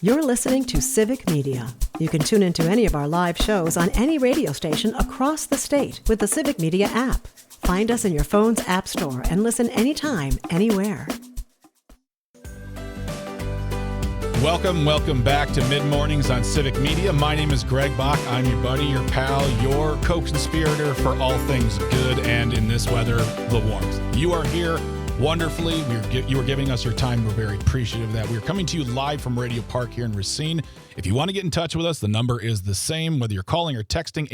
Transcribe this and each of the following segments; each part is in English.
You're listening to Civic Media. You can tune into any of our live shows on any radio station across the state with the Civic Media app. Find us in your phone's app store and listen anytime, anywhere. Welcome back to Mid-Mornings on Civic Media. My name is Greg Bach. I'm your buddy, your pal, your co-conspirator for all things good and, in this weather, the warmth. You are here wonderfully. You are giving us your time. We're very appreciative of that. We're coming to you live from Radio Park here in Racine. If you want to get in touch with us, the number is the same, whether you're calling or texting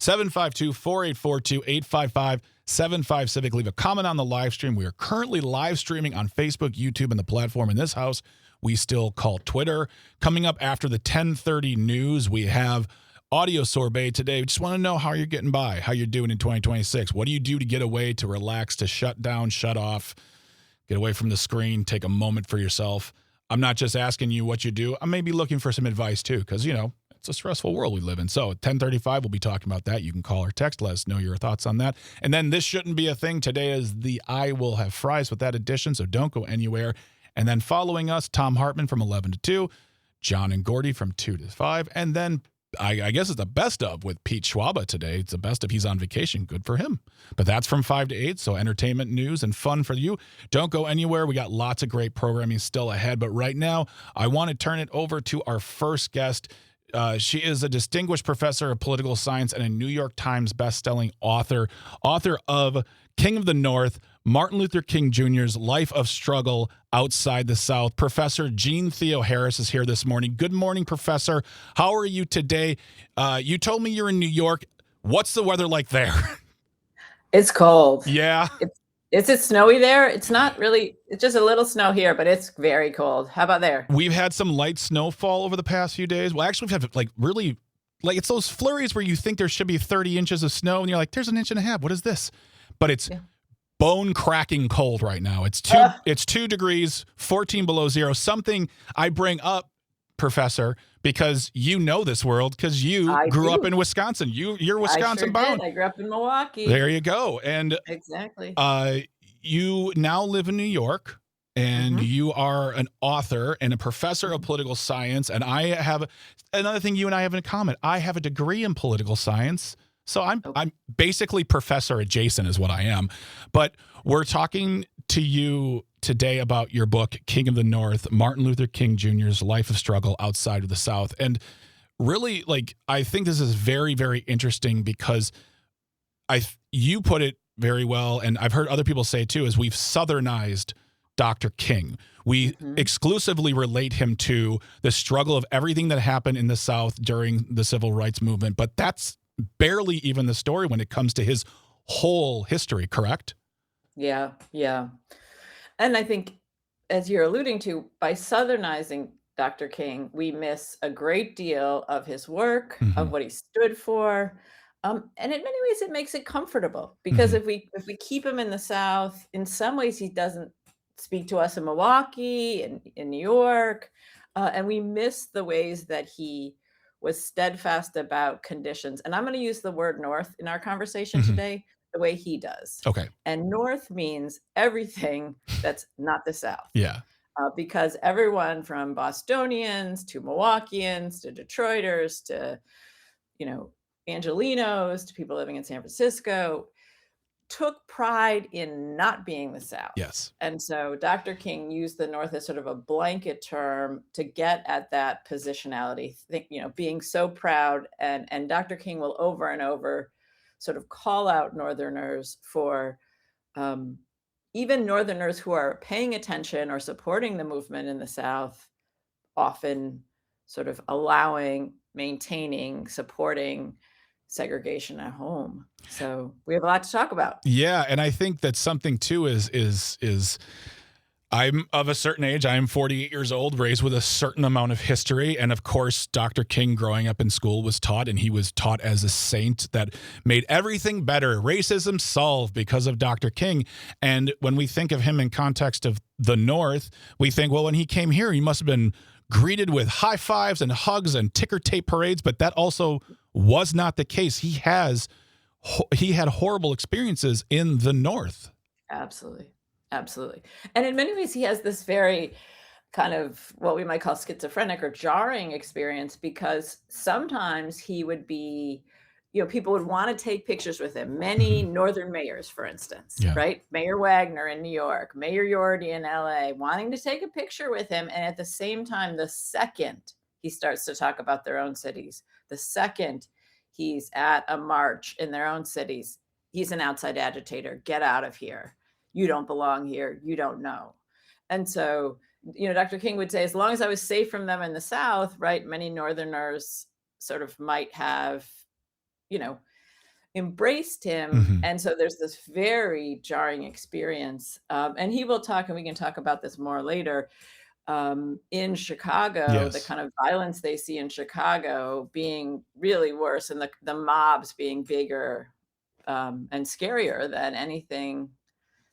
855-752-4842, 855-75-CIVIC. Leave a comment on the live stream. We are currently live streaming on Facebook, YouTube, and the platform in this house we still call Twitter. Coming up after the 10:30 news, we have audio sorbet today. We just want to know how you're getting by, how you're doing in 2026. What do you do to get away, to relax, to shut down, shut off, get away from the screen, take a moment for yourself? I'm not just asking you what you do. I may be looking for some advice too, because, you know, it's a stressful world we live in. So at 10:35, we'll be talking about that. You can call or text. Let us know your thoughts on that. And then this shouldn't be a thing. Today is the I Will Have Fries with that edition, so don't go anywhere. And then following us, Tom Hartman from 11 to 2, John and Gordy from 2 to 5, and then I guess it's the best of with Pete Schwaba today. It's the best of. He's on vacation. Good for him. But that's from 5 to 8, so entertainment, news, and fun for you. Don't go anywhere. We got lots of great programming still ahead. But right now, I want to turn it over to our first guest. She is a distinguished professor of political science and a New York Times bestselling author of King of the North, Martin Luther King Jr.'s Life of Struggle Outside the South. Professor Jean Theoharis is here this morning. Good morning, Professor. How are you today? You told me you're in New York. What's the weather like there? It's cold. Yeah. Is it snowy there? It's not really. It's just a little snow here, but it's very cold. How about there? We've had some light snowfall over the past few days. Well, actually, we've had really it's those flurries where you think there should be 30 inches of snow, and you're like, there's an inch and a half. What is this? But it's bone-cracking cold right now. It's 2 degrees, 14 below zero. Something I bring up, Professor, because you know this world, because you grew up in Wisconsin. You're Wisconsin bound. I grew up in Milwaukee. There you go. And exactly. You now live in New York, and you are an author and a professor of political science. And I have another thing you and I have in common. I have a degree in political science. So I'm basically professor adjacent is what I am. But we're talking to you today about your book, King of the North, Martin Luther King Jr.'s Life of Struggle Outside of the South. And really, I think this is very, very interesting because you put it very well, and I've heard other people say too, is we've Southernized Dr. King. We exclusively relate him to the struggle of everything that happened in the South during the civil rights movement. But that's barely even the story when it comes to his whole history, correct? Yeah. And I think, as you're alluding to, by Southernizing Dr. King, we miss a great deal of his work, of what he stood for. And in many ways, it makes it comfortable because if we keep him in the South, in some ways, he doesn't speak to us in Milwaukee and in New York. And we miss the ways that he was steadfast about conditions. And I'm going to use the word North in our conversation today, the way he does. Okay. And North means everything that's not the South. Yeah. Because everyone from Bostonians to Milwaukeeans to Detroiters to, Angelenos to people living in San Francisco took pride in not being the South. Yes. And so Dr. King used the North as sort of a blanket term to get at that positionality, being so proud. And Dr. King will over and over sort of call out Northerners for even Northerners who are paying attention or supporting the movement in the South, often sort of allowing, maintaining, supporting segregation at home. So we have a lot to talk about. Yeah, and I think that something too is I'm of a certain age. I am 48 years old, raised with a certain amount of history. And of course, Dr. King growing up in school was taught, and he was taught as a saint that made everything better. Racism solved because of Dr. King. And when we think of him in context of the North, we think, well, when he came here, he must have been greeted with high fives and hugs and ticker tape parades. But that also was not the case. He had horrible experiences in the North. Absolutely. And in many ways, he has this very kind of what we might call schizophrenic or jarring experience, because sometimes he would be, people would want to take pictures with him. Many Mhm. northern mayors, for instance, Yeah. right? Mayor Wagner in New York, Mayor Yordi in LA, wanting to take a picture with him. And at the same time, the second he starts to talk about their own cities, the second he's at a march in their own cities, he's an outside agitator. Get out of here. You don't belong here. You don't know. And so, Dr. King would say, as long as I was safe from them in the South, right, many Northerners sort of might have, you know, embraced him. Mhm. And so there's this very jarring experience. And he will talk, and we can talk about this more later. In Chicago, the Yes. kind of violence they see in Chicago being really worse, and the mobs being bigger and scarier than anything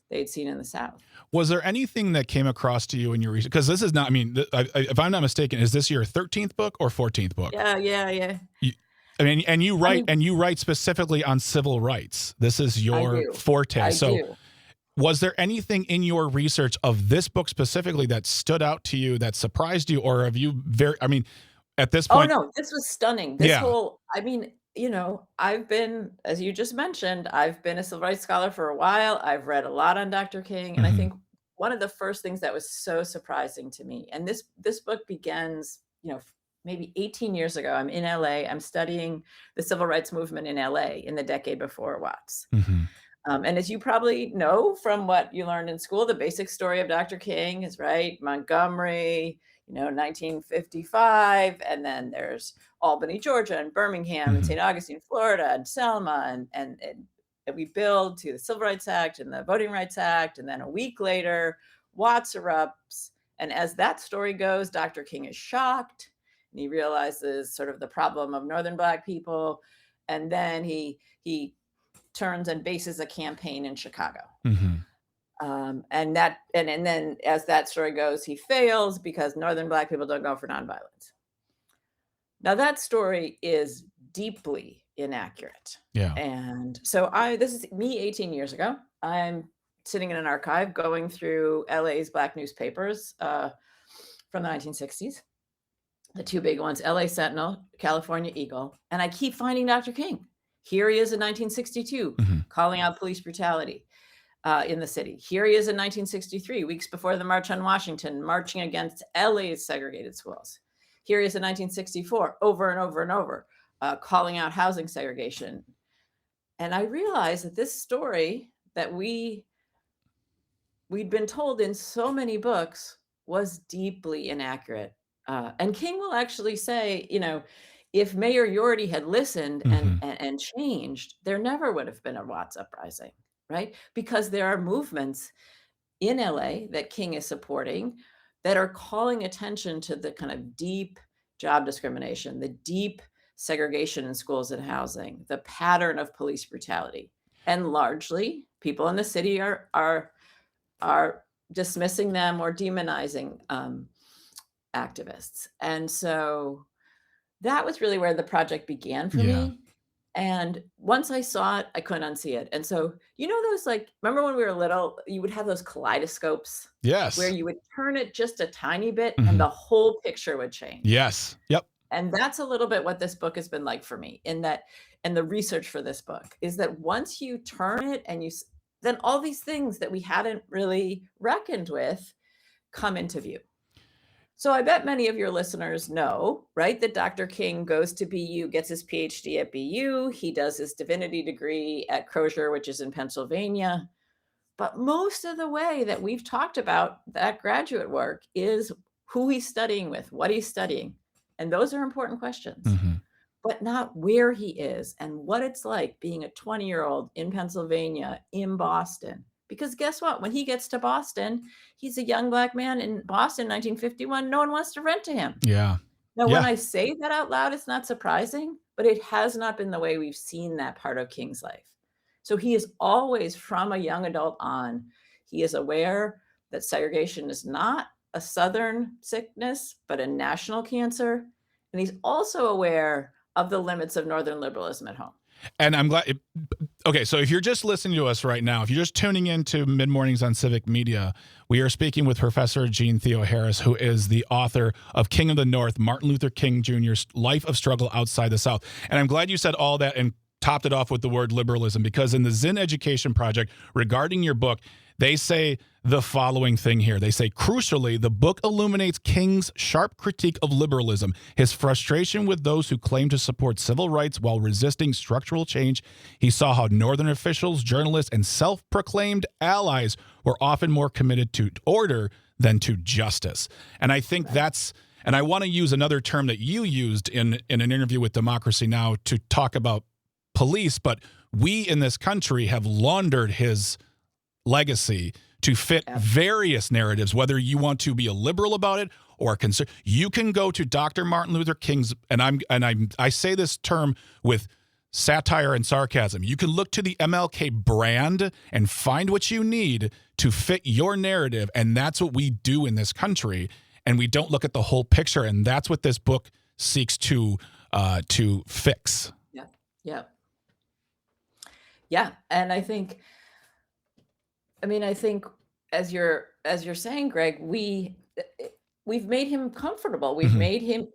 they'd seen in the South. Was there anything that came across to you in your research? Because this is not, I mean, if I'm not mistaken, is this your 13th book or 14th book? Yeah. You, I mean, and I mean, you write specifically on civil rights. This is I your do. forte. I So do. was there anything in your research of this book specifically that stood out to you, that surprised you, or have you I mean, at this Oh, point, no, this was stunning. yeah. I mean, I've been, as you just mentioned, I've been a civil rights scholar for a while. I've read a lot on Dr. King. And I Mhm. think one of the first things that was so surprising to me, and this book begins, maybe 18 years ago. I'm in LA. I'm studying the civil rights movement in LA in the decade before Watts. Mhm. And as you probably know from what you learned in school, the basic story of Dr. King is, right, Montgomery, 1955, and then there's Albany, Georgia, and Birmingham, and Mhm. St. Augustine, Florida, and Selma, and we build to the Civil Rights Act and the Voting Rights Act, and then a week later, Watts erupts, and as that story goes, Dr. King is shocked, and he realizes sort of the problem of Northern Black people, and then he turns and bases a campaign in Chicago. Mhm. And then as that story goes, he fails because Northern Black people don't go for nonviolence. Now that story is deeply inaccurate. Yeah. And so this is me 18 years ago. I'm sitting in an archive going through LA's Black newspapers from the 1960s. The two big ones, LA Sentinel, California Eagle. And I keep finding Dr. King. Here he is in 1962, Mhm. calling out police brutality in the city. Here he is in 1963, weeks before the March on Washington, marching against LA's segregated schools. Here he is in 1964, over and over and over, calling out housing segregation. And I realized that this story that we'd been told in so many books was deeply inaccurate. And King will actually say, if Mayor Yordi had listened and, Mhm. and and changed, there never would have been a Watts uprising, right? Because there are movements in LA that King is supporting that are calling attention to the kind of deep job discrimination, the deep segregation in schools and housing, the pattern of police brutality. And largely, people in the city are dismissing them or demonizing activists. And so that was really where the project began for Yeah. me. And once I saw it, I couldn't unsee it. And so, those, like, remember when we were little, you would have those kaleidoscopes where Yes. you would turn it just a tiny bit and Mhm. the whole picture would change. Yes. Yep. And that's a little bit what this book has been like for me, and the research for this book is that once you turn it and then all these things that we hadn't really reckoned with come into view. So I bet many of your listeners know, right, that Dr. King goes to BU, gets his PhD at BU. He does his divinity degree at Crozier, which is in Pennsylvania. But most of the way that we've talked about that graduate work is who he's studying with, what he's studying. And those are important questions, Mhm. but not where he is and what it's like being a 20-year-old in Pennsylvania, in Boston. Because guess what? When he gets to Boston, he's a young Black man in Boston, 1951. No one wants to rent to him. Yeah. Now, when Yeah. I say that out loud, it's not surprising, but it has not been the way we've seen that part of King's life. So he is always, from a young adult on, he is aware that segregation is not a Southern sickness, but a national cancer. And he's also aware of the limits of Northern liberalism at home. And I'm glad. Okay, so if you're just listening to us right now, if you're just tuning into Mid Mornings on Civic Media, we are speaking with Professor Jean Theo Harris, who is the author of King of the North, Martin Luther King Jr.'s Life of Struggle Outside the South. And I'm glad you said all that and topped it off with the word liberalism, because in the Zinn Education Project regarding your book, they say the following thing here. They say, crucially, the book illuminates King's sharp critique of liberalism, his frustration with those who claim to support civil rights while resisting structural change. He saw how Northern officials, journalists, and self-proclaimed allies were often more committed to order than to justice. And I think that's, and I want to use another term that you used in an interview with Democracy Now! To talk about police, but we in this country have laundered his legacy to fit various narratives, whether you want to be a liberal about it or you can go to Dr. Martin Luther King's, and I say this term with satire and sarcasm. You can look to the MLK brand and find what you need to fit your narrative, and that's what we do in this country. And we don't look at the whole picture, and that's what this book seeks to fix. Yeah, and I think as you're saying, Greg, we've made him comfortable. We've made him.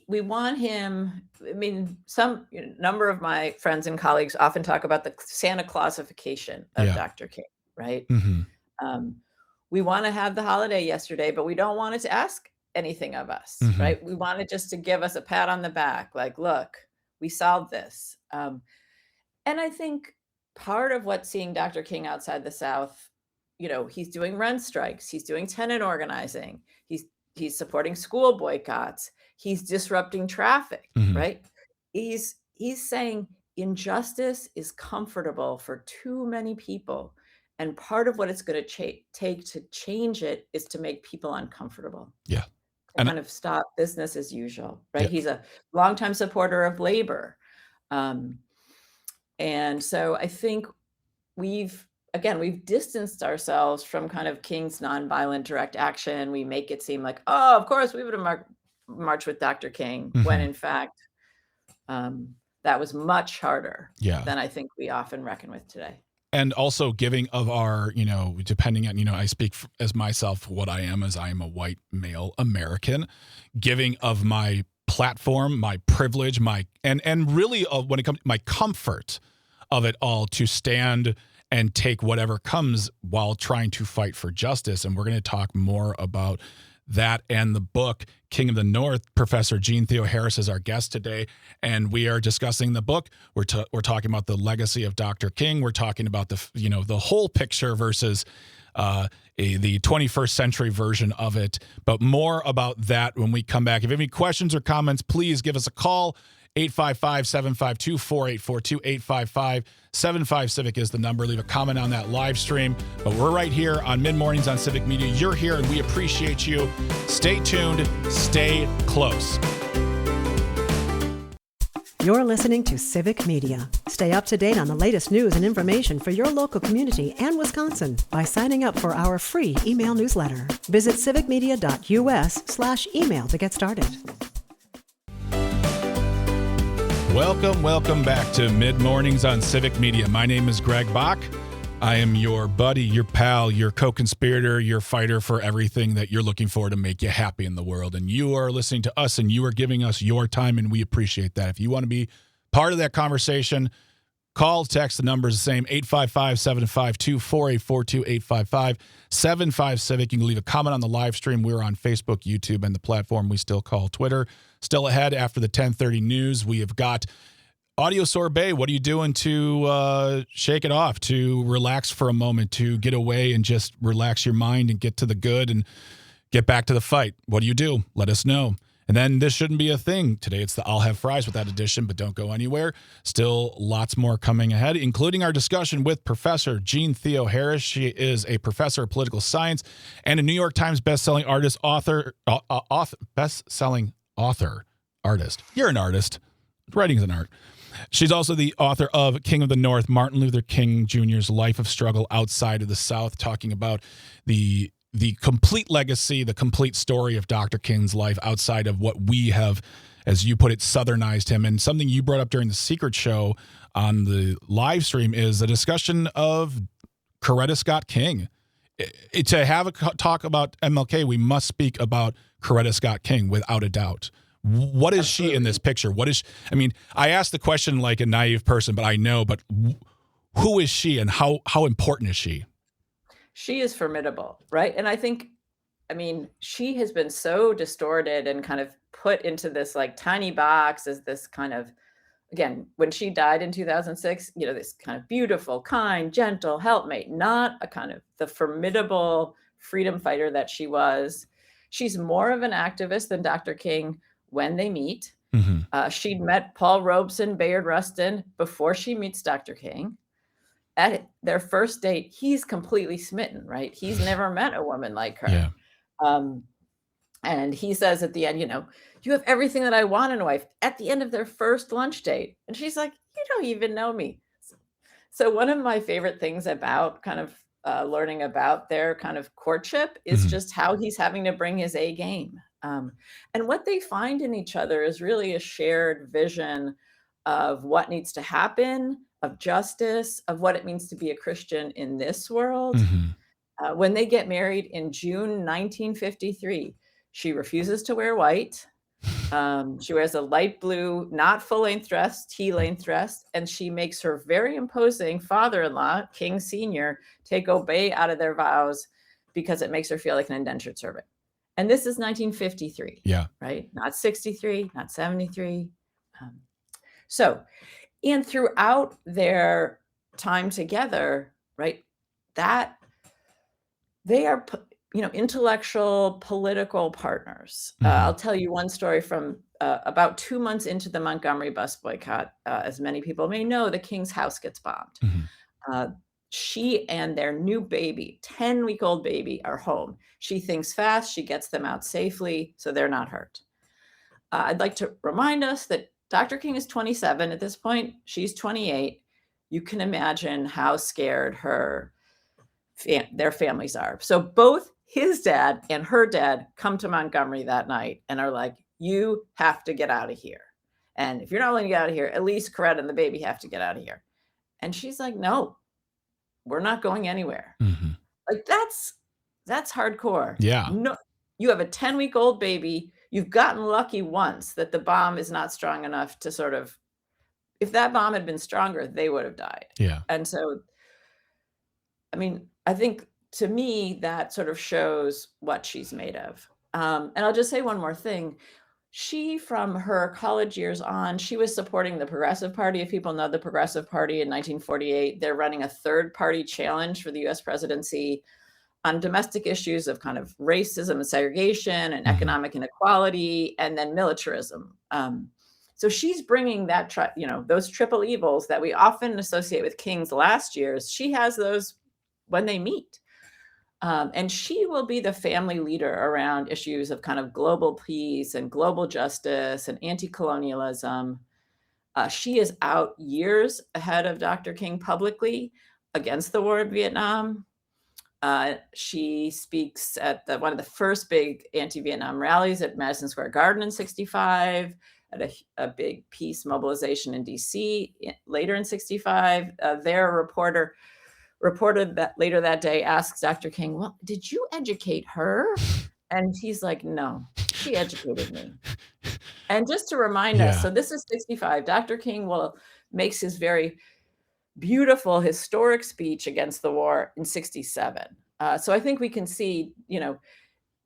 We want him. I mean, some number of my friends and colleagues often talk about the Santa Clausification of Dr. King, right? We want to have the holiday yesterday, but we don't want it to ask anything of us, right? We want it just to give us a pat on the back, like, look, we solved this. And I think part of what seeing Dr. King outside the South, he's doing rent strikes, he's doing tenant organizing, he's supporting school boycotts, he's disrupting traffic, right? He's saying injustice is comfortable for too many people. And part of what it's going to take to change it is to make people uncomfortable. Yeah. And kind of stop business as usual, right? He's a longtime supporter of labor. And so I think we've distanced ourselves from kind of King's nonviolent direct action. We make it seem like, oh, of course we would have marched with Dr. King, when in fact, that was much harder than I think we often reckon with today. And also giving of our, depending on, I speak as myself, what I am, as I am a white male American, giving of my platform, my privilege, and really when it comes to my comfort of it all, to stand and take whatever comes while trying to fight for justice. And we're going to talk more about that and the book, King of the North. Professor Jean Theo Harris is our guest today, and we are discussing the book. We're talking about the legacy of Dr. King. We're talking about the whole picture versus the 21st century version of it. But more about that when we come back. If you have any questions or comments, please give us a call. 855-752-4842, 855-75-CIVIC is the number. Leave a comment on that live stream. But we're right here on Mid Mornings on Civic Media. You're here, and we appreciate you. Stay tuned. Stay close. You're listening to Civic Media. Stay up to date on the latest news and information for your local community and Wisconsin by signing up for our free email newsletter. Visit civicmedia.us/email to get started. Welcome back to Mid Mornings on Civic Media. My name is Greg Bach. I am your buddy, your pal, your co-conspirator, your fighter for everything that you're looking for to make you happy in the world. And you are listening to us, and you are giving us your time, and we appreciate that. If you want to be part of that conversation, call, text, the number is the same, 855-752-4842, 855-75-CIVIC. You can leave a comment on the live stream. We're on Facebook, YouTube, and the platform we still call Twitter. Still ahead after the 10:30 news, we have got Audio Sorbet. What are you doing to shake it off, to relax for a moment, to get away and just relax your mind and get to the good and get back to the fight? What do you do? Let us know. And then this shouldn't be a thing. Today it's the I'll Have Fries with that edition, but don't go anywhere. Still lots more coming ahead, including our discussion with Professor Jean Theo Harris. She is a professor of political science and a New York Times bestselling artist, artist. You're an artist. Writing is an art. She's also the author of King of the North, Martin Luther King Jr.'s Life of Struggle Outside of the South, talking about the complete legacy, the complete story of Dr. King's life outside of what we have, as you put it, southernized him. And something you brought up during the Secret Show on the live stream is a discussion of Coretta Scott King. To have a talk about MLK, we must speak about Coretta Scott King without a doubt. What is she in this picture? I mean, I asked the question like a naive person, but I know, but who is she and how important is she? She is formidable, right? And I think, I mean, she has been so distorted and kind of put into this like tiny box as this kind of, again, when she died in 2006, this kind of beautiful, kind, gentle helpmate, not a kind of the formidable freedom fighter that she was. She's more of an activist than Dr. King when they meet. Mm-hmm. She'd met Paul Robeson, Bayard Rustin before she meets Dr. King. At their first date, he's completely smitten, right? He's never met a woman like her. Yeah. And he says at the end, you have everything that I want in a wife at the end of their first lunch date. And she's like, you don't even know me. So one of my favorite things about kind of learning about their kind of courtship is just how he's having to bring his A game. And what they find in each other is really a shared vision of what needs to happen, of justice, of what it means to be a Christian in this world. When they get married in June 1953, she refuses to wear white. She wears a light blue, not full-length dress, tea-length dress, and she makes her very imposing father-in-law, King Sr., take obey out of their vows because it makes her feel like an indentured servant. And this is 1953, right? Not 63, not 73. And throughout their time together, right, that they are, intellectual, political partners. I'll tell you one story from about 2 months into the Montgomery bus boycott. As many people may know, the King's house gets bombed. She and their new baby, 10-week-old baby, are home. She thinks fast. She gets them out safely, so they're not hurt. I'd like to remind us that Dr. King is 27 at this point. She's 28. You can imagine how scared their families are. So both his dad and her dad come to Montgomery that night and are like, you have to get out of here. And if you're not willing to get out of here, at least Coretta and the baby have to get out of here. And she's like, no, we're not going anywhere. Like that's hardcore. Yeah. No, you have a 10-week-old baby. You've gotten lucky once that the bomb is not strong enough to sort of, if that bomb had been stronger, they would have died. Yeah. And so, I mean, I think to me, that sort of shows what she's made of. And I'll just say one more thing. She, from her college years on, she was supporting the Progressive Party. If people know the Progressive Party in 1948, they're running a third-party challenge for the U.S. presidency on domestic issues of kind of racism and segregation and economic inequality, and then militarism. So she's bringing that, those triple evils that we often associate with King's last years. She has those when they meet. And she will be the family leader around issues of kind of global peace and global justice and anti-colonialism. She is out years ahead of Dr. King publicly against the war in Vietnam. She speaks at one of the first big anti-Vietnam rallies at Madison Square Garden in 65, at a big peace mobilization in DC later in 65. Their reporter reported that later that day, asks Dr. King, well, did you educate her? And he's like, no, she educated me. And just to remind us, so this is 65. Dr. King makes his very beautiful historic speech against the war in 67. So I think we can see,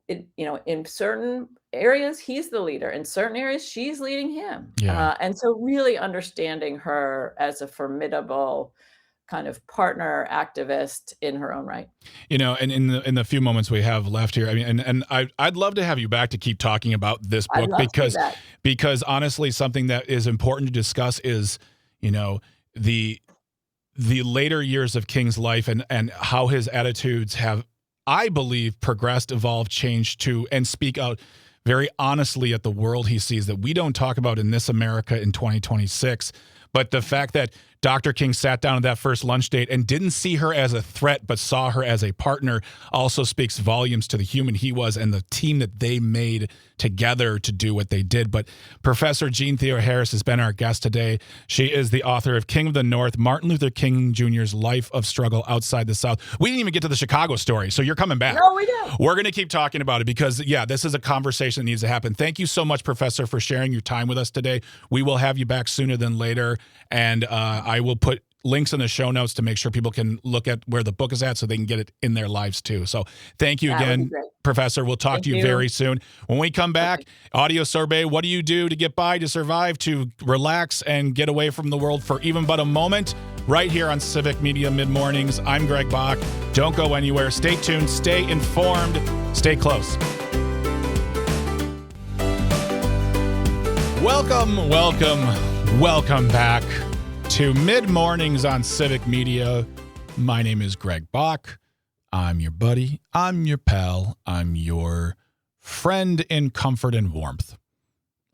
in certain areas, he's the leader. In certain areas, she's leading him. And so really understanding her as a formidable kind of partner activist in her own right. And in the few moments we have left here, I mean, and I'd love to have you back to keep talking about this book because honestly, something that is important to discuss is, the later years of King's life and how his attitudes have, I believe, progressed, evolved, changed to, and speak out very honestly at the world he sees that we don't talk about in this America in 2026. But the fact that Dr. King sat down at that first lunch date and didn't see her as a threat, but saw her as a partner, also speaks volumes to the human he was and the team that they made together to do what they did. But Professor Jean Theoharis has been our guest today. She is the author of King of the North, Martin Luther King Jr.'s Life of Struggle Outside the South. We didn't even get to the Chicago story, so you're coming back. No, we didn't. We're going to keep talking about it because, yeah, this is a conversation that needs to happen. Thank you so much, Professor, for sharing your time with us today. We will have you back sooner than later, and I will put links in the show notes to make sure people can look at where the book is at so they can get it in their lives too. So thank you again, Professor. We'll talk to you very soon. When we come back, Audio Sorbet, what do you do to get by, to survive, to relax and get away from the world for even but a moment? Right here on Civic Media Mid-Mornings. I'm Greg Bach. Don't go anywhere. Stay tuned. Stay informed. Stay close. Welcome back to Mid-Mornings on Civic Media. My name is Greg Bach. I'm your buddy. I'm your pal. I'm your friend in comfort and warmth.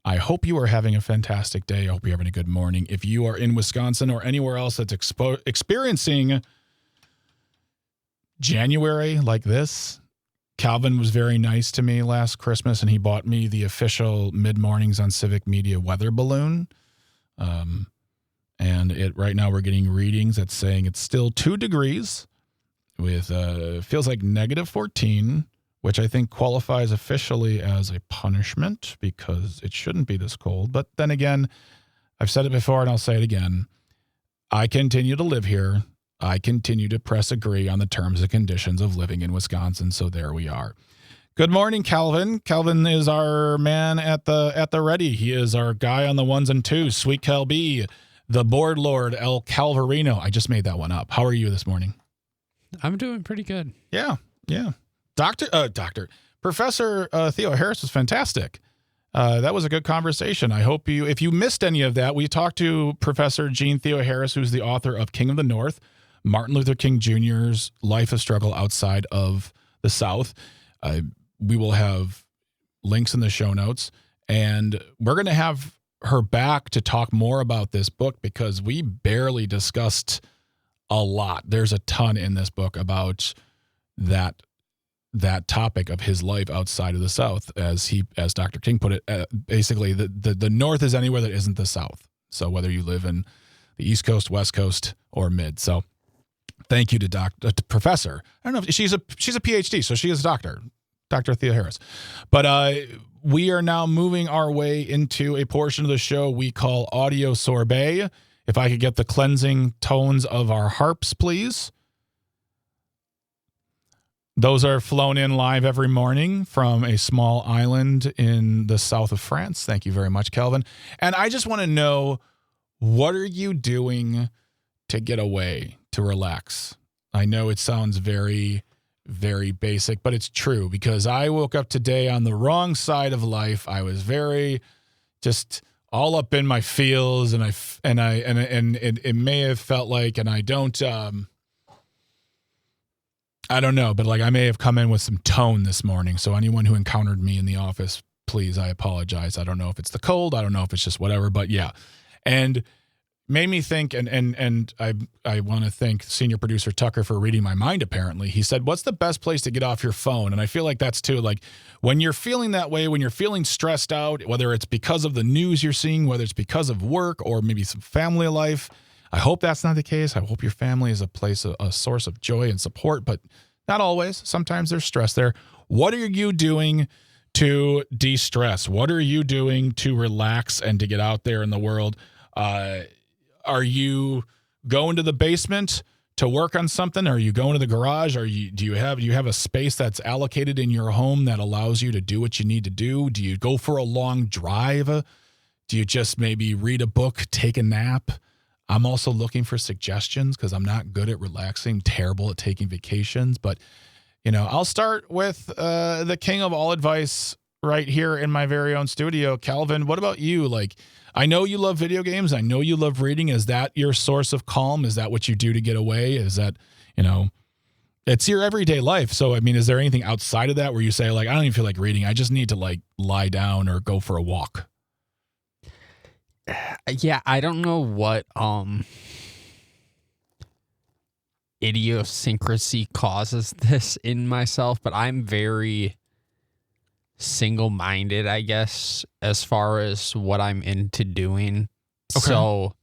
I hope you are having a fantastic day. I hope you're having a good morning. If you are in Wisconsin or anywhere else that's experiencing January like this, Calvin was very nice to me last Christmas, and he bought me the official Mid-Mornings on Civic Media weather balloon. And right now we're getting readings that's saying it's still 2 degrees with feels like -14, which I think qualifies officially as a punishment because it shouldn't be this cold. But then again, I've said it before and I'll say it again. I continue to live here. I continue to press agree on the terms and conditions of living in Wisconsin. So there we are. Good morning, Calvin. Calvin is our man at the ready. He is our guy on the ones and twos. Sweet Cal B, the board lord, El Calvarino. I just made that one up. How are you this morning? I'm doing pretty good. Yeah. Professor Theoharis was fantastic. That was a good conversation. I hope if you missed any of that, we talked to Professor Jean Theoharis, who's the author of King of the North, Martin Luther King Jr.'s Life of Struggle Outside of the South. We will have links in the show notes, and we're going to have her back to talk more about this book because we barely discussed a lot. There's a ton in this book about that topic of his life outside of the South, as Dr. King put it. Basically, the North is anywhere that isn't the South. So whether you live in the East Coast, West Coast, or Mid. So thank you to Professor. I don't know if she's a PhD, so she is a doctor, Dr. Theoharis. But we are now moving our way into a portion of the show we call Audio Sorbet. If I could get the cleansing tones of our harps, please. Those are flown in live every morning from a small island in the south of France. Thank you very much, Calvin. And I just want to know, what are you doing to get away, to relax? I know it sounds very, very basic, but it's true because I woke up today on the wrong side of life. I was very just all up in my feels, and it may have felt like, and I don't know, but like I may have come in with some tone this morning. So anyone who encountered me in the office, please, I apologize. I don't know if it's the cold. I don't know if it's just whatever, but yeah. And made me think, and I want to thank senior producer Tucker for reading my mind, apparently. He said, what's the best place to get off your phone? And I feel like that's too, like when you're feeling that way, when you're feeling stressed out, whether it's because of the news you're seeing, whether it's because of work or maybe some family life, I hope that's not the case. I hope your family is a place, a source of joy and support, but not always. Sometimes there's stress there. What are you doing to de-stress? What are you doing to relax and to get out there in the world? Are you going to the basement to work on something? Are you going to the garage? Do you have a space that's allocated in your home that allows you to do what you need to do? Do you go for a long drive? Do you just maybe read a book, take a nap? I'm also looking for suggestions because I'm not good at relaxing, terrible at taking vacations. But, I'll start with the king of all advice right here in my very own studio. Calvin, what about you? Like, I know you love video games. I know you love reading. Is that your source of calm? Is that what you do to get away? Is that, it's your everyday life. So, I mean, is there anything outside of that where you say, like, I don't even feel like reading. I just need to, like, lie down or go for a walk? Yeah, I don't know what idiosyncrasy causes this in myself, but I'm very single-minded, I guess, as far as what I'm into doing. Okay. So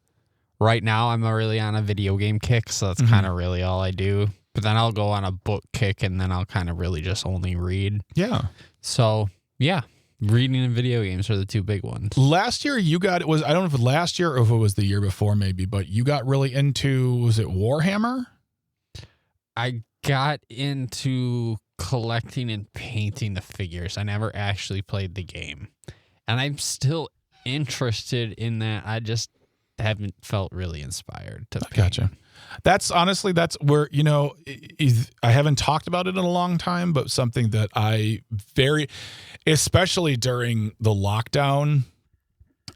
right now I'm really on a video game kick, so that's kind of really all I do. But then I'll go on a book kick, and then I'll kind of really just only read. Yeah. So, yeah, reading and video games are the two big ones. Last year you got, I don't know if it was last year or if it was the year before maybe, but you got really into, was it Warhammer? I got into collecting and painting the figures. I never actually played the game. And I'm still interested in that. I just haven't felt really inspired to paint. Gotcha. That's honestly, that's where, I haven't talked about it in a long time, but something that especially during the lockdown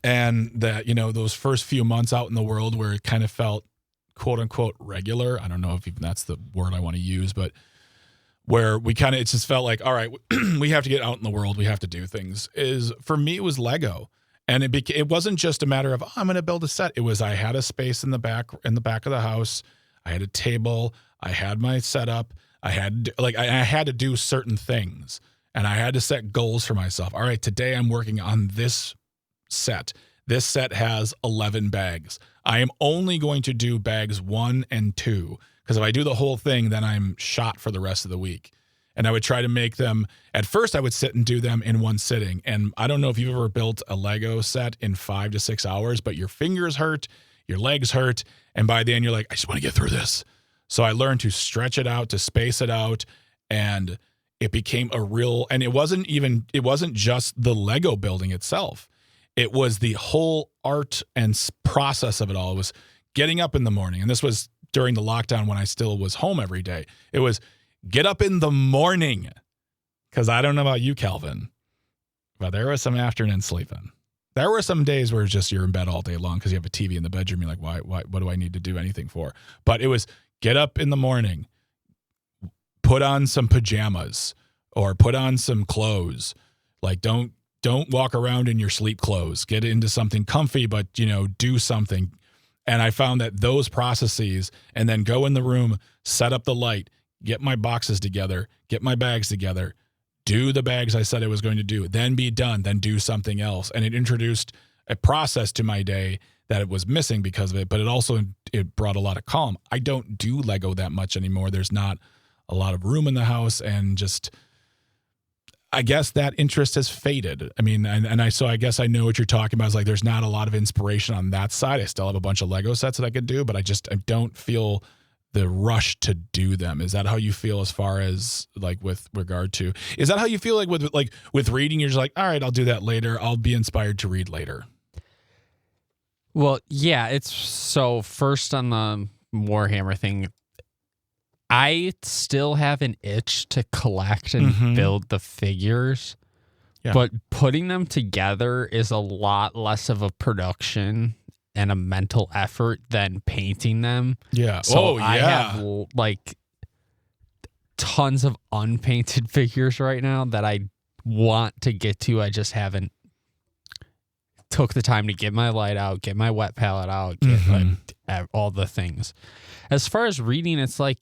and that, those first few months out in the world where it kind of felt quote unquote regular. I don't know if even that's the word I want to use, but where it just felt like, all right, we have to get out in the world. We have to do things. For me, it was Lego. And it wasn't just a matter of, I'm going to build a set. It was, I had a space in the back of the house. I had a table. I had my setup. I had to do certain things, and I had to set goals for myself. All right, today I'm working on this set. This set has 11 bags. I am only going to do bags 1 and 2, because if I do the whole thing, then I'm shot for the rest of the week. And I would try to make them, at first I would sit and do them in one sitting. And I don't know if you've ever built a Lego set in 5 to 6 hours, but your fingers hurt, your legs hurt. And by the end you're like, I just want to get through this. So I learned to stretch it out, to space it out. And it became and it wasn't just the Lego building itself. It was the whole art and process of it all. It was getting up in the morning. And this was during the lockdown when I still was home every day. It was, get up in the morning, because I don't know about you, Calvin, but there was some afternoon sleeping. There were some days where it's just you're in bed all day long because you have a TV in the bedroom. You're like, why? What do I need to do anything for? But it was get up in the morning, put on some pajamas or put on some clothes. Like don't walk around in your sleep clothes. Get into something comfy, but do something. And I found that those processes, and then go in the room, set up the light, get my boxes together, get my bags together, do the bags I said I was going to do, then be done, then do something else. And it introduced a process to my day that it was missing because of it, but it brought a lot of calm. I don't do Lego that much anymore. There's not a lot of room in the house, and just, I guess that interest has faded. I mean, so I guess I know what you're talking about. It's like, there's not a lot of inspiration on that side. I still have a bunch of Lego sets that I could do, but I don't feel the rush to do them. Is that how you feel as far as like with regard to, is that how you feel like with reading? You're just like, all right, I'll do that later. I'll be inspired to read later. Well, yeah, it's so first on the Warhammer thing, I still have an itch to collect and build the figures, but putting them together is a lot less of a production and a mental effort than painting them. Yeah. So I have like tons of unpainted figures right now that I want to get to. I just haven't took the time to get my light out, get my wet palette out, get all the things. As far as reading, it's like,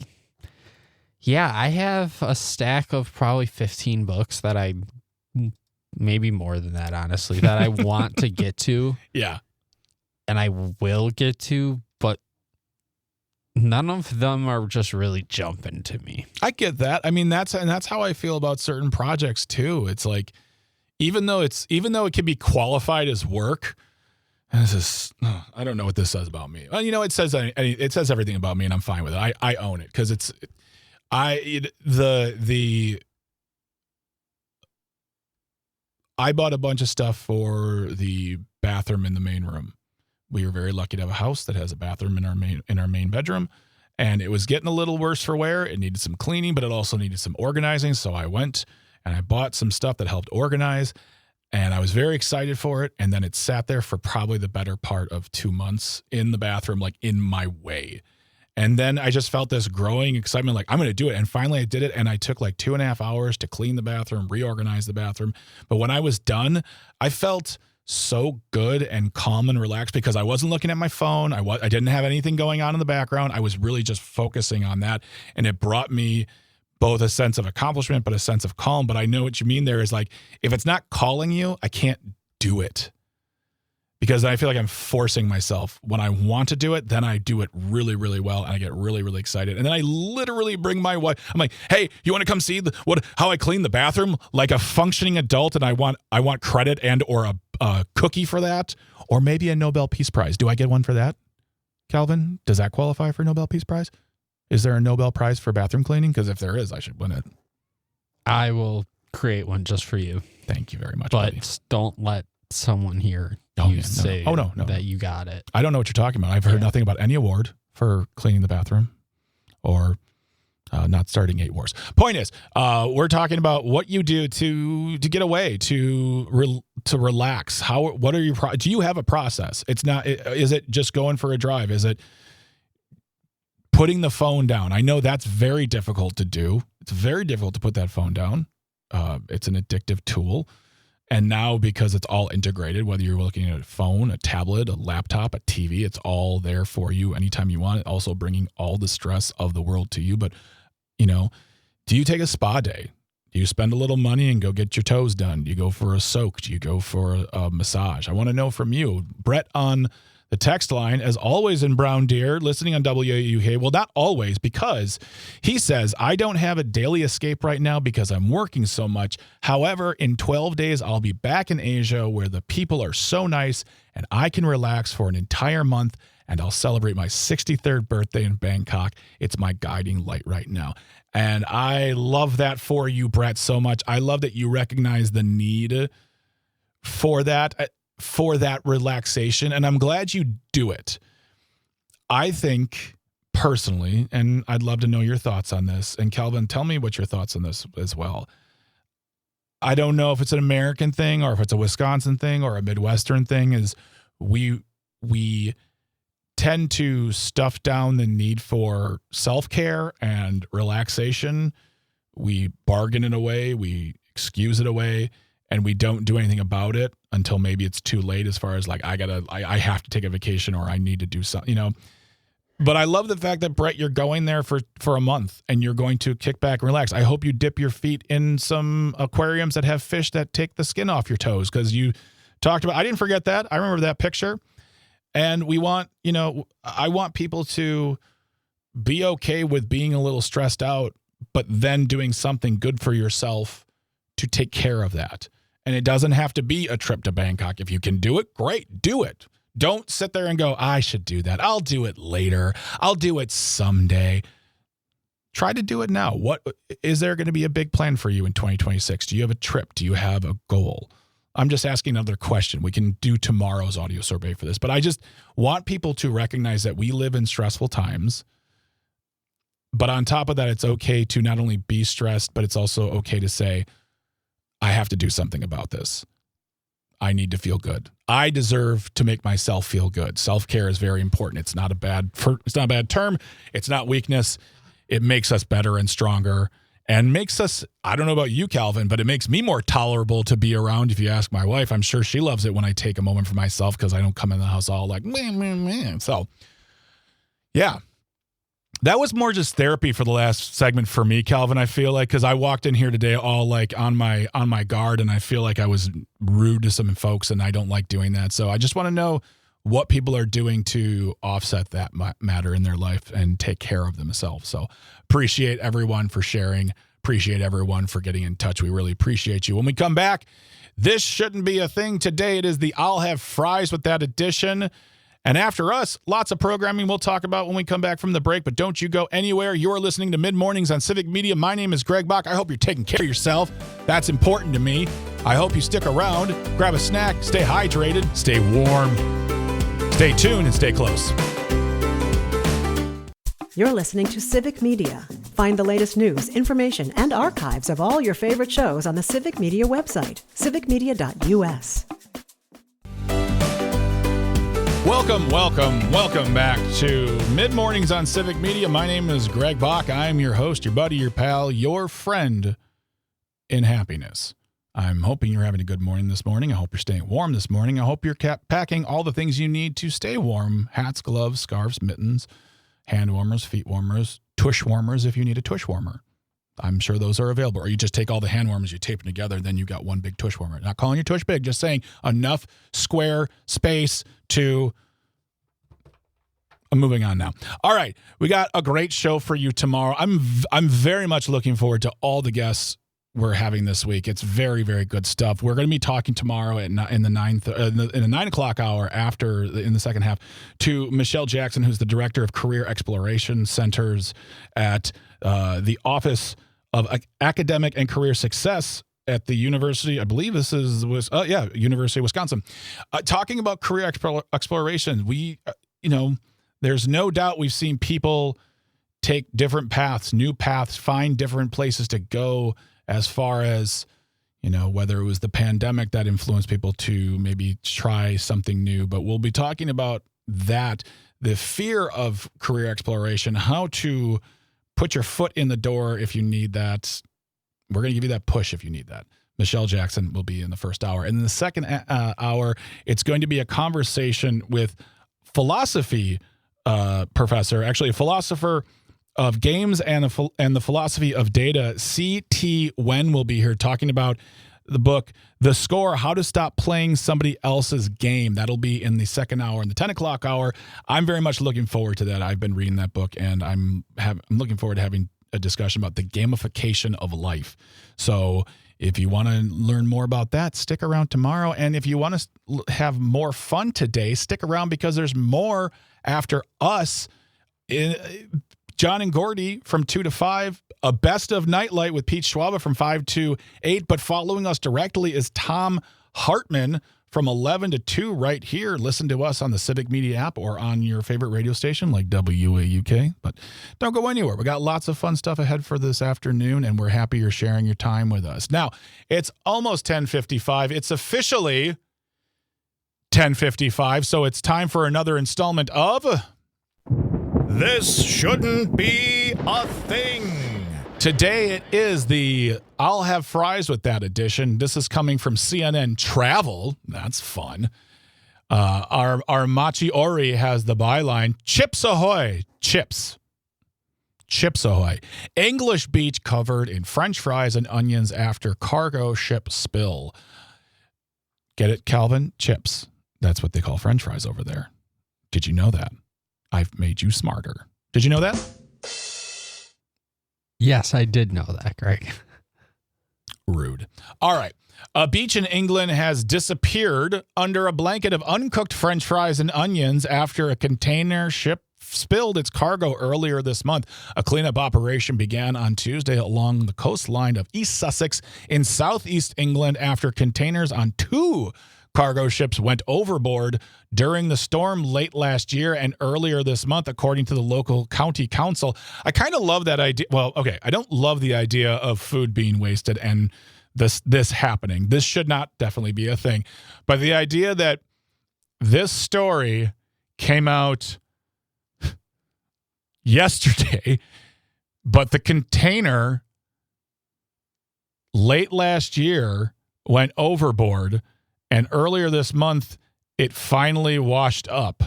yeah, I have a stack of probably 15 books that maybe more than that, honestly, that I want to get to. Yeah. And I will get to, but none of them are just really jumping to me. I get that. I mean, that's how I feel about certain projects too. It's like, even though it can be qualified as work, and I don't know what this says about me. Well, it says everything about me, and I'm fine with it. I own it because I bought a bunch of stuff for the bathroom in the main room. We were very lucky to have a house that has a bathroom in our main bedroom, and it was getting a little worse for wear. It needed some cleaning, but it also needed some organizing. So I went and I bought some stuff that helped organize, and I was very excited for it. And then it sat there for probably the better part of 2 months in the bathroom, like in my way. And then I just felt this growing excitement, like I'm going to do it. And finally I did it. And I took like 2.5 hours to clean the bathroom, reorganize the bathroom. But when I was done, I felt so good and calm and relaxed because I wasn't looking at my phone. I didn't have anything going on in the background. I was really just focusing on that. And it brought me both a sense of accomplishment, but a sense of calm. But I know what you mean there is like, if it's not calling you, I can't do it. Because I feel like I'm forcing myself. When I want to do it, then I do it really, really well, and I get really, really excited. And then I literally bring my wife. I'm like, "Hey, you want to come see how I clean the bathroom like a functioning adult?" And I want credit and or a cookie for that, or maybe a Nobel Peace Prize. Do I get one for that, Calvin? Does that qualify for a Nobel Peace Prize? Is there a Nobel Prize for bathroom cleaning? Because if there is, I should win it. I will create one just for you. Thank you very much, but buddy. Don't let someone hear say that you got it. I don't know what you're talking about. I've heard nothing about any award for cleaning the bathroom or not starting 8 wars. Point is, we're talking about what you do to get away, to relax. What are your do you have a process? It's not. Is it just going for a drive? Is it putting the phone down? I know that's very difficult to do. It's very difficult to put that phone down. It's an addictive tool. And now, because it's all integrated, whether you're looking at a phone, a tablet, a laptop, a TV, it's all there for you anytime you want it. Also bringing all the stress of the world to you. But, do you take a spa day? Do you spend a little money and go get your toes done? Do you go for a soak? Do you go for a massage? I want to know from you. Brett on the text line, as always in Brown Deer, listening on WAUK. Well, not always, because he says, I don't have a daily escape right now because I'm working so much. However, in 12 days, I'll be back in Asia where the people are so nice and I can relax for an entire month, and I'll celebrate my 63rd birthday in Bangkok. It's my guiding light right now. And I love that for you, Brett, so much. I love that you recognize the need for that relaxation, and I'm glad you do it. I think personally, and I'd love to know your thoughts on this, and Calvin, tell me what your thoughts on this as well. I don't know if it's an American thing or if it's a Wisconsin thing or a Midwestern thing, is we tend to stuff down the need for self-care and relaxation. We bargain it away, we excuse it away, and we don't do anything about it until maybe it's too late, as far as like, I have to take a vacation or I need to do something, But I love the fact that, Brett, you're going there for a month and you're going to kick back and relax. I hope you dip your feet in some aquariums that have fish that take the skin off your toes, because you talked about, I didn't forget that. I remember that picture. And we want, I want people to be okay with being a little stressed out, but then doing something good for yourself to take care of that. And it doesn't have to be a trip to Bangkok. If you can do it, great, do it. Don't sit there and go, I should do that. I'll do it later. I'll do it someday. Try to do it now. What is there going to be a big plan for you in 2026? Do you have a trip? Do you have a goal? I'm just asking another question. We can do tomorrow's audio survey for this, but I just want people to recognize that we live in stressful times. But on top of that, it's okay to not only be stressed, but it's also okay to say, I have to do something about this. I need to feel good. I deserve to make myself feel good. Self-care is very important. It's not a bad term. It's not weakness. It makes us better and stronger, and makes us, I don't know about you, Calvin, but it makes me more tolerable to be around. If you ask my wife, I'm sure she loves it when I take a moment for myself, because I don't come in the house all like, man. So, yeah. That was more just therapy for the last segment for me, Calvin. I feel like, because I walked in here today all like on my guard, and I feel like I was rude to some folks, and I don't like doing that. So I just want to know what people are doing to offset that matter in their life and take care of themselves. So appreciate everyone for sharing. Appreciate everyone for getting in touch. We really appreciate you. When we come back, this shouldn't be a thing today. It is the I'll Have Fries with That edition. And after us, lots of programming we'll talk about when we come back from the break, but don't you go anywhere. You're listening to Mid Mornings on Civic Media. My name is Greg Bach. I hope you're taking care of yourself. That's important to me. I hope you stick around, grab a snack, stay hydrated, stay warm, stay tuned, and stay close. You're listening to Civic Media. Find the latest news, information, and archives of all your favorite shows on the Civic Media website, civicmedia.us. Welcome back to Mid Mornings on Civic Media. My name is Greg Bach. I am your host, your buddy, your pal, your friend in happiness. I'm hoping you're having a good morning this morning. I hope you're staying warm this morning. I hope you're packing all the things you need to stay warm. Hats, gloves, scarves, mittens, hand warmers, feet warmers, tush warmers if you need a tush warmer. I'm sure those are available. Or you just take all the hand warmers, you tape them together, then you got one big tush warmer. Not calling your tush big, just saying enough square space to... I'm moving on now. All right, we got a great show for you tomorrow. I'm very much looking forward to all the guests we're having this week. It's very, very good stuff. We're going to be talking tomorrow in the 9 o'clock hour in the second half to Michelle Jackson, who's the director of Career Exploration Centers at the Office of Academic and Career Success at the University. I believe this is University of Wisconsin. Talking about career exploration, there's no doubt we've seen people take different paths, new paths, find different places to go as far as, whether it was the pandemic that influenced people to maybe try something new. But we'll be talking about that, the fear of career exploration, how to put your foot in the door if you need that. We're going to give you that push if you need that. Michelle Jackson will be in the first hour. And in the second hour, it's going to be a conversation with philosophy professor, actually a philosopher of games and the philosophy of data. C.T. Wen will be here talking about the book, The Score, How to Stop Playing Somebody Else's Game. That'll be in the second hour. In the 10 o'clock hour, I'm very much looking forward to that. I've been reading that book, and I'm looking forward to having a discussion about the gamification of life. So if you want to learn more about that, stick around tomorrow. And if you want to have more fun today, stick around because there's more after us. John and Gordy from 2 to 5, a best of Nightlight with Pete Schwaba from 5 to 8. But following us directly is Tom Hartman from 11 to 2 right here. Listen to us on the Civic Media app or on your favorite radio station like WAUK. But don't go anywhere. We got lots of fun stuff ahead for this afternoon, and we're happy you're sharing your time with us. Now, it's almost 10:55. It's officially 10:55, so it's time for another installment of... This Shouldn't Be a Thing. Today it is the I'll Have Fries with That edition. This is coming from CNN Travel. That's fun. Our Machi Ori has the byline, Chips Ahoy. Chips Ahoy. English beach covered in French fries and onions after cargo ship spill. Get it, Calvin? Chips. That's what they call French fries over there. Did you know that? I've made you smarter. Did you know that? Yes, I did know that, Greg. Rude. All right. A beach in England has disappeared under a blanket of uncooked French fries and onions after a container ship spilled its cargo earlier this month. A cleanup operation began on Tuesday along the coastline of East Sussex in southeast England after containers on 2 cargo ships went overboard during the storm late last year and earlier this month, according to the local county council. I kind of love that idea. Well, okay, I don't love the idea of food being wasted and this happening. This should not definitely be a thing. But the idea that this story came out yesterday, but the container late last year went overboard, and earlier this month, it finally washed up.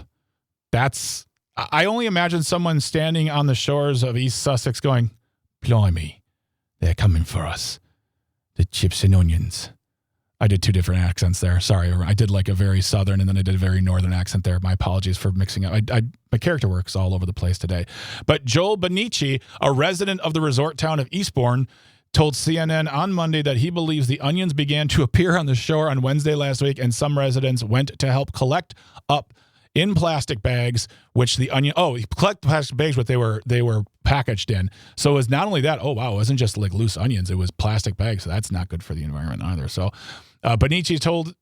I only imagine someone standing on the shores of East Sussex going, blimey, they're coming for us. The chips and onions. I did 2 different accents there. Sorry, I did like a very southern and then I did a very northern accent there. My apologies for mixing up. My character works all over the place today. But Joel Benici, a resident of the resort town of Eastbourne, told CNN on Monday that he believes the onions began to appear on the shore on Wednesday last week, and some residents went to help collect up in plastic bags, which the onion, collect plastic bags, what they were packaged in. So it was not only that, it wasn't just like loose onions, it was plastic bags. So that's not good for the environment either. So Benici told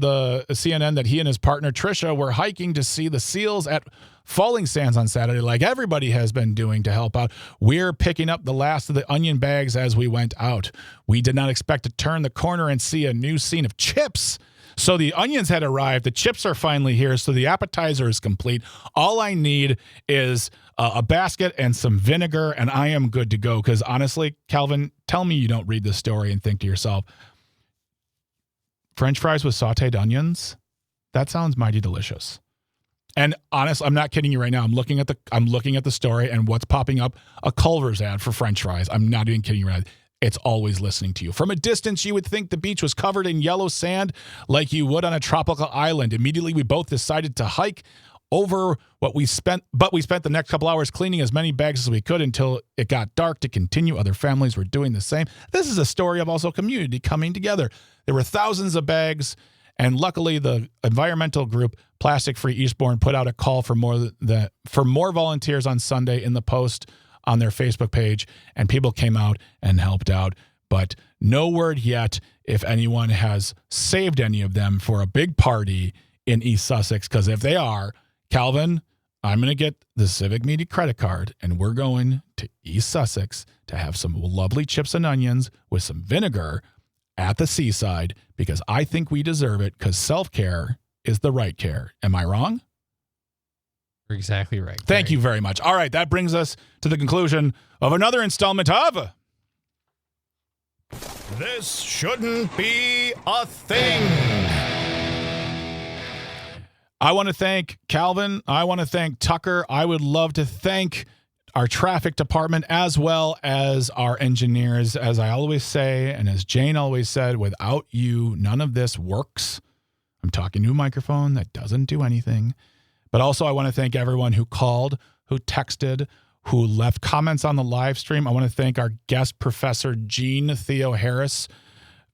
the CNN that he and his partner Trisha were hiking to see the seals at Falling Sands on Saturday, like everybody has been doing to help out. We're picking up the last of the onion bags as we went out. We did not expect to turn the corner and see a new scene of chips. So the onions had arrived. The chips are finally here. So the appetizer is complete. All I need is a basket and some vinegar, and I am good to go. Because honestly, Calvin, tell me you don't read this story and think to yourself, French fries with sauteed onions. That sounds mighty delicious. And honest, I'm not kidding you right now. I'm looking at the story and what's popping up, a Culver's ad for French fries. I'm not even kidding you right now. It's always listening to you. From a distance, you would think the beach was covered in yellow sand like you would on a tropical island. Immediately, we both decided to hike over but we spent the next couple hours cleaning as many bags as we could until it got dark to continue. Other families were doing the same. This is a story of also community coming together. There were thousands of bags, and luckily the environmental group Plastic Free Eastbourne put out a call for more volunteers on Sunday in the post on their Facebook page, and people came out and helped out. But no word yet if anyone has saved any of them for a big party in East Sussex, because if they are, Calvin, I'm going to get the Civic Media credit card, and we're going to East Sussex to have some lovely chips and onions with some vinegar at the seaside, because I think we deserve it, because self-care is the right care. Am I wrong? You're exactly right. Thank you very much. All right, that brings us to the conclusion of another installment of This Shouldn't Be a Thing. I want to thank Calvin. I want to thank Tucker. I would love to thank our traffic department as well as our engineers. As I always say, and as Jane always said, without you, none of this works. I'm talking to a microphone that doesn't do anything. But also I want to thank everyone who called, who texted, who left comments on the live stream. I want to thank our guest professor, Jean Theo Harris,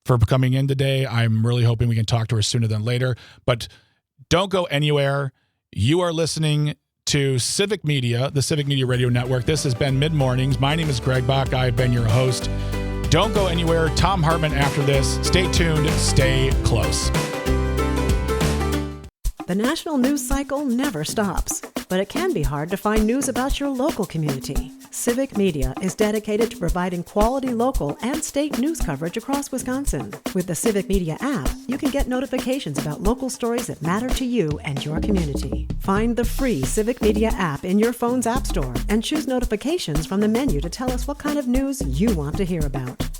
for coming in today. I'm really hoping we can talk to her sooner than later. But don't go anywhere. You are listening to Civic Media, the Civic Media Radio Network. This has been Mid-Mornings. My name is Greg Bach. I've been your host. Don't go anywhere. Tom Hartman after this. Stay tuned. Stay close. The national news cycle never stops, but it can be hard to find news about your local community. Civic Media is dedicated to providing quality local and state news coverage across Wisconsin. With the Civic Media app, you can get notifications about local stories that matter to you and your community. Find the free Civic Media app in your phone's app store and choose notifications from the menu to tell us what kind of news you want to hear about.